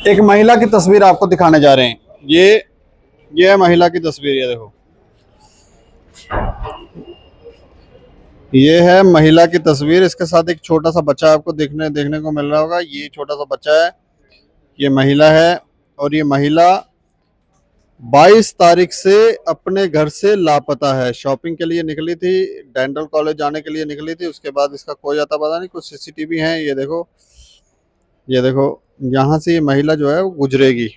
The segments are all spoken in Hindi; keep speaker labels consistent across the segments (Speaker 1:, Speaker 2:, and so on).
Speaker 1: एक महिला की तस्वीर आपको दिखाने जा रहे हैं। ये है महिला की तस्वीर। ये देखो, ये है महिला की तस्वीर। इसके साथ एक छोटा सा बच्चा आपको देखने को मिल रहा होगा। ये छोटा सा बच्चा है, ये महिला है। और ये महिला 22 तारीख से अपने घर से लापता है। शॉपिंग के लिए निकली थी, डेंटल कॉलेज जाने के लिए निकली थी। उसके बाद इसका कोई अता पता नहीं। कुछ सीसीटीवी है, ये देखो, ये देखो, यहाँ से ये महिला जो है वो गुजरेगी।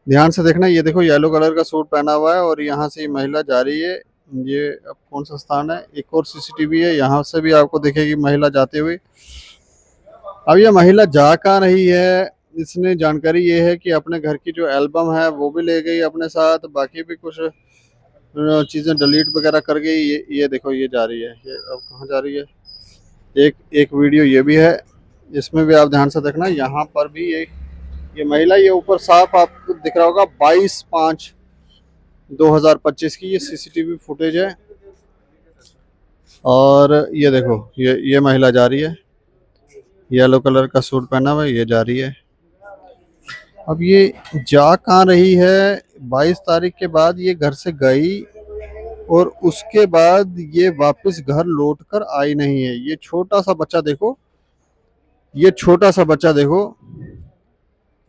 Speaker 1: ध्यान से देखना। ये देखो, येलो कलर का सूट पहना हुआ है और यहाँ से ये महिला जा रही है। ये अब कौन सा स्थान है? एक और सीसीटीवी है, यहाँ से भी आपको दिखेगी महिला जाते हुए। अब ये महिला जा कहाँ रही है, इसने जानकारी ये है कि अपने घर की जो एल्बम है वो भी ले गई अपने साथ। बाकी भी कुछ चीज़ें डिलीट वगैरह कर गई। ये देखो, ये जा रही है। ये अब कहाँ जा रही है? एक वीडियो ये भी है, इसमें भी आप ध्यान से देखना। यहाँ पर भी ये महिला, ये ऊपर साफ आपको दिख रहा होगा, 22/5/2025 की ये सीसीटीवी फुटेज है। और ये देखो, ये महिला जा रही है, येलो कलर का सूट पहना हुआ है, ये जा रही है। अब ये जा कहाँ रही है? 22 तारीख के बाद ये घर से गई और उसके बाद ये वापस घर लौट कर आई नहीं है। ये छोटा सा बच्चा देखो, ये छोटा सा बच्चा देखो,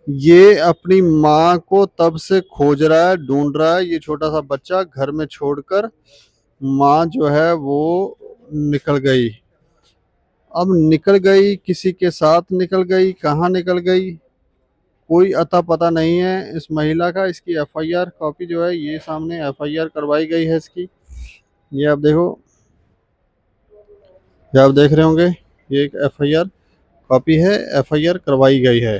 Speaker 1: ये अपनी माँ को तब से खोज रहा है, ढूंढ रहा है। ये छोटा सा बच्चा घर में छोड़कर माँ जो है वो निकल गई। अब निकल गई, किसी के साथ निकल गई, कहाँ निकल गई, कोई अता पता नहीं है इस महिला का। इसकी एफआईआर कॉपी जो है ये सामने एफआईआर करवाई गई है इसकी। ये आप देखो, ये आप देख रहे होंगे, ये एक एफआईआर कॉपी है, एफआईआर करवाई गई है।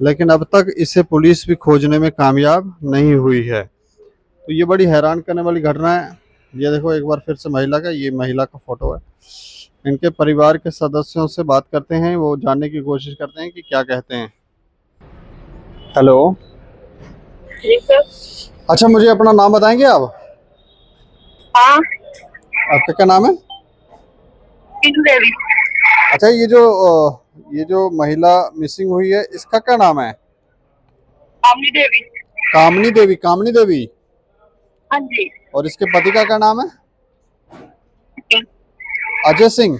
Speaker 1: लेकिन अब तक इसे पुलिस भी खोजने में कामयाब नहीं हुई है। तो ये बड़ी हैरान करने वाली घटना है। ये देखो, एक बार फिर से महिला का, ये महिला का फोटो है। इनके परिवार के सदस्यों से बात करते हैं, वो जानने की कोशिश करते हैं कि क्या कहते हैं। हेलो,
Speaker 2: जी सर।
Speaker 1: अच्छा मुझे अपना नाम बताएंगे आप?
Speaker 2: हाँ,
Speaker 1: आपका क्या नाम है?
Speaker 2: टीनू देवी।
Speaker 1: अच्छा, ये जो महिला मिसिंग हुई है, इसका क्या नाम है?
Speaker 2: कामनी देवी।
Speaker 1: कामनी देवी। कामनी देवी।
Speaker 2: हाँ जी।
Speaker 1: और इसके पति का क्या नाम है?
Speaker 2: हाँ
Speaker 1: अजय सिंह।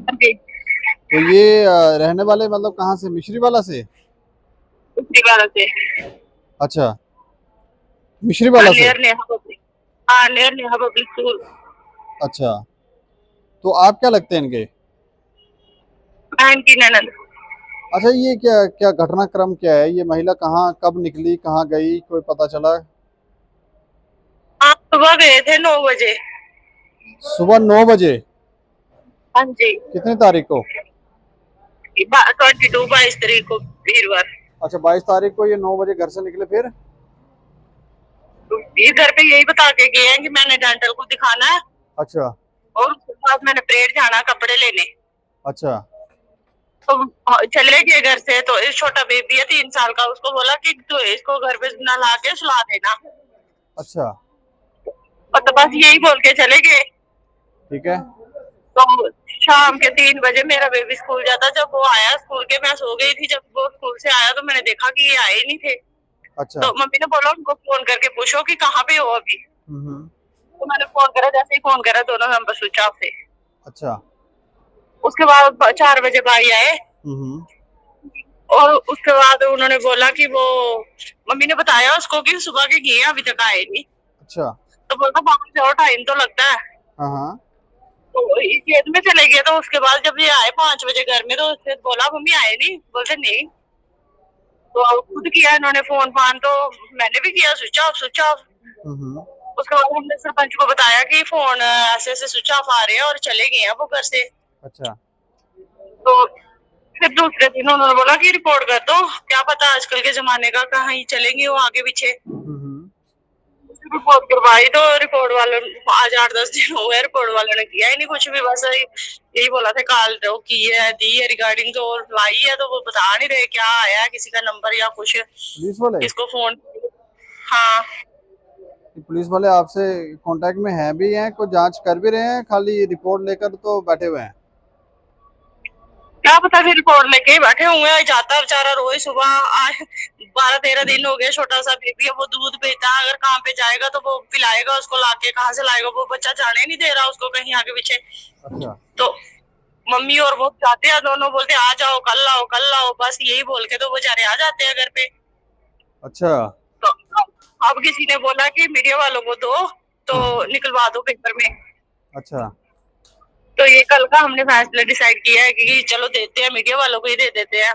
Speaker 2: जी।
Speaker 1: तो ये रहने वाले मतलब कहाँ से? मिश्री वाला से?
Speaker 2: उसी वाला से।
Speaker 1: अच्छा, मिश्री वाला से।
Speaker 2: नेहर नेहा पब्लिक। हाँ, नेहर नेहा पब्लिक स्कूल।
Speaker 1: अच्छा, तो आप क्या लगते हैं इनके?
Speaker 2: बहन की ननद।
Speaker 1: अच्छा, ये क्या क्या घटनाक्रम क्या है? ये महिला कहाँ कब निकली, कहाँ गई, कोई पता चला?
Speaker 2: आप सुबह गए थे 9 बजे।
Speaker 1: सुबह 9 बजे।
Speaker 2: हाँ जी।
Speaker 1: कितनी तारीख को?
Speaker 2: 22 तारीख को, वीरवार।
Speaker 1: अच्छा, 22 तारीख को ये 9 बजे घर से निकले। फिर
Speaker 2: ये घर पे यही बता के गए हैं कि मैंने डेंटल को दिखाना है।
Speaker 1: अच्छा।
Speaker 2: और उसके बाद मैंने परेड जाना कपड़े लेने।
Speaker 1: अच्छा।
Speaker 2: तो चले गए घर से। तो इस छोटा बेबी है 3 साल का, उसको बोला कि तो इसको घर पे नहला के सुला देना।
Speaker 1: अच्छा,
Speaker 2: और तो बस यही बोल के चले गए।
Speaker 1: ठीक है।
Speaker 2: तो शाम के 3 बजे मेरा बेबी स्कूल जाता, जब वो आया स्कूल के, मैं सो गई थी। जब वो स्कूल से आया तो मैंने देखा कि ये आए नहीं थे।
Speaker 1: अच्छा।
Speaker 2: तो मम्मी ने बोला उनको फोन करके पूछो कि कहाँ पे हो अभी। तो मैंने फोन करा, जैसे ही फोन करा दोनों नंबर स्विच ऑफ थे।
Speaker 1: अच्छा।
Speaker 2: उसके बाद 4 बजे भाई आए। और उसके बाद उन्होंने बोला कि वो, मम्मी ने बताया उसको कि सुबह के गए अभी तक आए नहीं।
Speaker 1: अच्छा।
Speaker 2: तो बोलता बाहर जाओ, टाइम तो लगता है।
Speaker 1: हाँ।
Speaker 2: तो खेत में चले गए। तो उसके बाद जब ये आए 5 बजे घर में, तो उससे बोला मम्मी आए नहीं, बोलते नहीं। तो खुद किया इन्होंने फोन फान, तो मैंने भी किया, स्विच ऑफ स्विच ऑफ। उसके बाद हमने सरपंच को बताया कि फोन ऐसे ऐसे स्विच ऑफ आ रहे हैं और चले गए हैं वो घर से।
Speaker 1: अच्छा।
Speaker 2: तो फिर दूसरे दिन उन्होंने बोला कि रिपोर्ट कर दो, क्या पता आजकल के जमाने का कहीं चलेंगे वो आगे पीछे। रिपोर्ट करवाई तो रिपोर्ट वालों, आज 8-10 दिन हो गए, रिपोर्ट वालों ने किया ही नहीं कुछ भी। बस यही बोला था काल तो की है दी है रिगार्डिंग, तो लाई है, तो वो बता नहीं रहे क्या आया है, किसी का नंबर या कुछ,
Speaker 1: पुलिस वाले?
Speaker 2: किसको फोन। हाँ,
Speaker 1: पुलिस वाले आपसे कांटेक्ट में हैं भी हैं, कोई जांच कर भी रहे हैं, खाली रिपोर्ट लेकर तो बैठे हुए हैं?
Speaker 2: क्या पता, फिर रिपोर्ट लेके ही बैठे हुए हैं। जाता है बेचारा रोज सुबह। आज 12-13 दिन हो गए, छोटा सा बेबी है, वो दूध पीता है। अगर काम पे जाएगा तो वो पिलाएगा उसको, लाके कहाँ से लाएगा? वो बच्चा जाने नहीं दे रहा उसको कहीं आगे पीछे।
Speaker 1: अच्छा।
Speaker 2: तो मम्मी और वो जाते हैं, दोनों बोलते आ जाओ, कल आओ, कल आओ, बस यही बोल के तो बेचारे आ जाते हैं घर पे।
Speaker 1: अच्छा।
Speaker 2: तो अब किसी ने बोला कि मीडिया वालों को दो, तो निकलवा दो पेपर में।
Speaker 1: अच्छा।
Speaker 2: तो ये कल का हमने फैसला डिसाइड किया है कि चलो देते हैं, मीडिया वालों को ही दे देते हैं।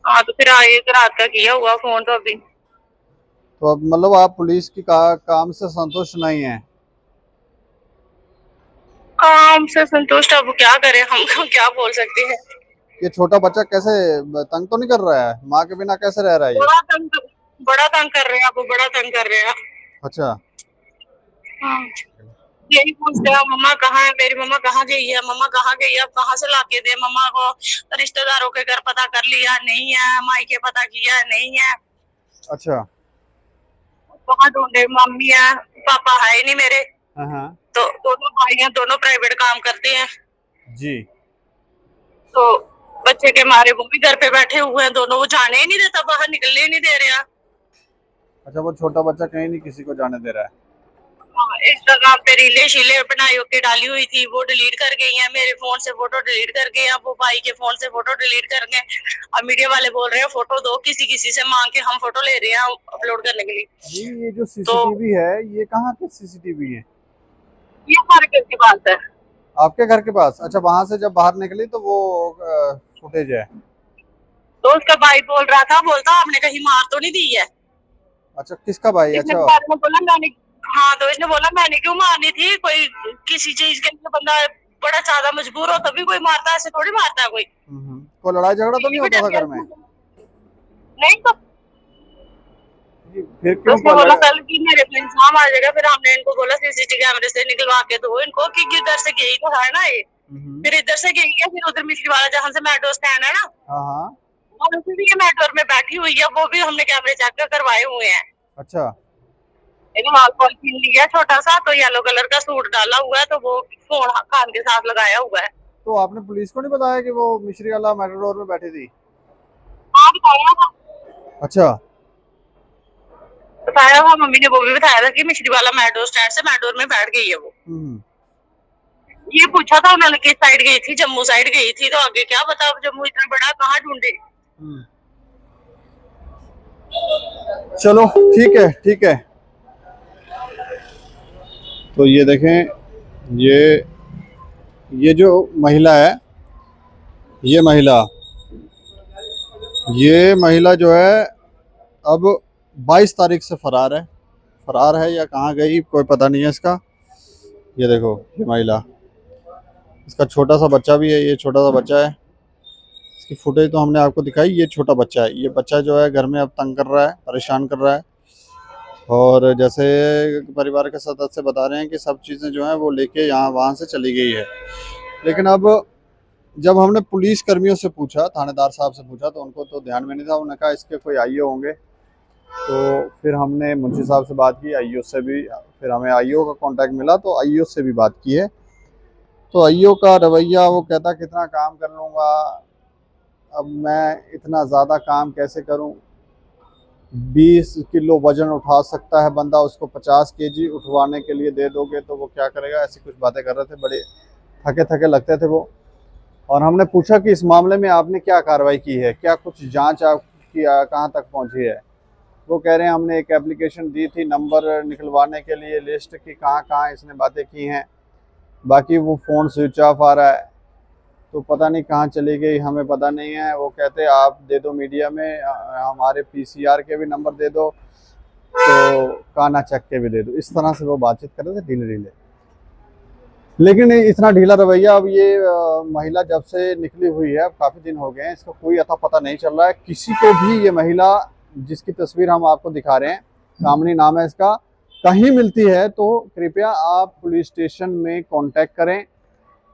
Speaker 2: हाँ, तो फिर एक रात का किया हुआ फोन तो अभी।
Speaker 1: तो अब मतलब आप पुलिस की काम से संतुष्ट नहीं है?
Speaker 2: काम से संतुष्ट अब क्या करें हम क्या बोल सकते हैं।
Speaker 1: ये छोटा बच्चा कैसे तंग तो नहीं कर रहा है? माँ के बिना कैसे रह रहा है ये?
Speaker 2: बड़ा तंग कर रहे हैं, आपको बड़ा तंग कर रहे हैं।
Speaker 1: अच्छा।
Speaker 2: हाँ। यही पूछते हैं, मम्मा कहाँ है, मेरी मम्मा कहाँ गई है, मम्मा कहाँ गई है, अब कहाँ से लाके दे मम्मा को। रिश्तेदारों के घर पता कर लिया, नहीं है। मायके पता किया, नहीं है।
Speaker 1: अच्छा।
Speaker 2: कहाँ ढूंढे? मम्मी है, पापा है ही नहीं मेरे।
Speaker 1: हाँ।
Speaker 2: तो दोनों भाई हैं, दोनों प्राइवेट काम करते हैं
Speaker 1: जी।
Speaker 2: तो बच्चे के मारे वो भी घर पे बैठे हुए हैं दोनों। वो जाने ही नहीं देता, बाहर निकलने ही नहीं दे रहा।
Speaker 1: अच्छा, वो छोटा बच्चा कहीं नहीं किसी को जाने दे रहा है?
Speaker 2: इंस्टाग्राम पे रीले शीले बनाई के डाली हुई थी, वो डिलीट कर गई है। मेरे फोन से फोटो डिलीट कर गए, अब वो भाई के फोन से फोटो डिलीट कर गए। अब मीडिया वाले बोल रहे हैं फोटो दो, किसी किसी से मांग के हम फोटो ले रहे हैं अपलोड करने के लिए।
Speaker 1: जी, ये जो सीसीटीवी है ये कहाँ के सीसीटीवी है?
Speaker 2: ये हमारे घर की बात है।
Speaker 1: आपके घर के पास? अच्छा, वहां से जब बाहर निकली तो वो फुटेज है?
Speaker 2: तो उसका भाई बोल रहा था, बोलता आपने कहीं मार तो नहीं दी है?
Speaker 1: अच्छा, किसका भाई?
Speaker 2: इसने
Speaker 1: अच्छा।
Speaker 2: बाद में बोला मैंने, हाँ, तो इसने बोला मैंने क्यों मारनी थी? कोई किसी चीज के लिए बंदा बड़ा ज्यादा मजबूर हो तभी कोई मारता है, ऐसे थोड़ी मारता है कोई।
Speaker 1: कोई लड़ाई झगड़ा तो नहीं होता था घर में?
Speaker 2: नहीं तो
Speaker 1: फिर क्यों
Speaker 2: उसने बोला कल की मेरे पे इंसान आ जाएगा। फिर हमने इनको बोला सीसीटीवी कैमरे से निकलवा के दो इनको, कि इधर से गई तो है ना ये। फिर इधर से गई है, फिर उधर मिश्री वाला जहाँ से मेट्रो स्टैंड है ना, और उसे भी ये मेट्रो में बैठी हुई है, वो भी हमने कैमरे चेक करवाए हुए हैं।
Speaker 1: अच्छा।
Speaker 2: पॉलिथीन लिया छोटा सा, तो येलो कलर का सूट डाला हुआ है, तो वो फोन कान के साथ लगाया हुआ है।
Speaker 1: तो आपने पुलिस को नहीं बताया कि वो मिश्री वाला मेट्रो में बैठी थी?
Speaker 2: हाँ, बताया था।
Speaker 1: अच्छा।
Speaker 2: बताया था, मम्मी ने वो भी बताया था कि मिश्री वाला मेट्रो स्टैंड से मेट्रो में बैठ गई है वो। ये पूछा था उन्होंने किस साइड गई थी, जम्मू साइड गई थी। तो आगे क्या पता, अब जम्मू इतना बड़ा कहाँ ढूंढे।
Speaker 1: चलो ठीक है, ठीक है। तो ये देखें, ये जो महिला है, ये महिला जो है अब 22 तारीख से फरार है या कहाँ गई कोई पता नहीं है इसका। ये देखो, ये महिला, इसका छोटा सा बच्चा भी है, ये छोटा सा बच्चा है। इसकी फुटेज तो हमने आपको दिखाई। ये छोटा बच्चा है, ये बच्चा जो है घर में अब तंग कर रहा है, परेशान कर रहा है। और जैसे परिवार के सदस्य बता रहे हैं कि सब चीज़ें जो हैं वो लेके वहाँ से चली गई है। लेकिन अब जब हमने पुलिस कर्मियों से पूछा, थानेदार साहब से पूछा, तो उनको तो ध्यान में नहीं था। उन्होंने कहा इसके कोई आईओ होंगे। तो फिर हमने मुंशी साहब से बात की, आईओ से भी, फिर हमें आईओ का कांटेक्ट मिला, तो आईओ से भी बात की है। तो आईओ का रवैया, वो कहता कितना काम कर लूँगा, अब मैं इतना ज़्यादा काम कैसे करूँ? 20 किलो वजन उठा सकता है बंदा, उसको 50 केजी उठवाने के लिए दे दोगे तो वो क्या करेगा? ऐसी कुछ बातें कर रहे थे, बड़े थके थके लगते थे वो। और हमने पूछा कि इस मामले में आपने क्या कार्रवाई की है, क्या कुछ जांच आपकी कहाँ तक पहुँची है? वो कह रहे हैं हमने एक एप्लीकेशन दी थी नंबर निकलवाने के लिए, लिस्ट की कहाँ कहाँ इसने बातें की हैं, बाकी वो फ़ोन स्विच ऑफ आ रहा है, तो पता नहीं कहाँ चली गई, हमें पता नहीं है। वो कहते आप दे दो मीडिया में, हमारे पीसीआर के भी नंबर दे दो, तो काना चेक के भी दे दो। इस तरह से वो बातचीत कर रहे थे, ढीले। लेकिन इतना ढीला रवैया, अब ये महिला जब से निकली हुई है, अब काफ़ी दिन हो गए हैं, इसका कोई अता पता नहीं चल रहा है किसी को भी। ये महिला जिसकी तस्वीर हम आपको दिखा रहे हैं, कामनी नाम है इसका, कहीं मिलती है तो कृपया आप पुलिस स्टेशन में कांटेक्ट करें।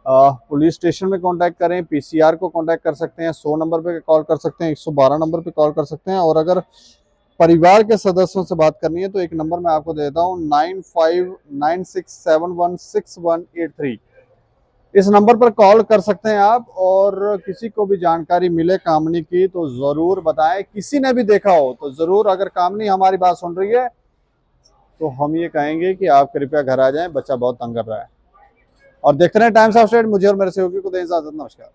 Speaker 1: पुलिस स्टेशन में कांटेक्ट करें, पीसीआर को कांटेक्ट कर सकते हैं, 100 नंबर पे कॉल कर सकते हैं, 112 नंबर पे कॉल कर सकते हैं। और अगर परिवार के सदस्यों से बात करनी है तो एक नंबर मैं आपको देता हूँ, 9596716183। इस नंबर पर कॉल कर सकते हैं आप, और किसी को भी जानकारी मिले कामनी की तो जरूर बताएं। किसी ने भी देखा हो तो जरूर, अगर कामनी हमारी बात सुन रही है तो हम ये कहेंगे कि आप कृपया घर आ जाएं, बच्चा बहुत तंग कर रहा है। और देखते रहे टाइम्स ऑफ स्टेट। मुझे और मेरे सहयोगी को दें इजाजत। नमस्कार।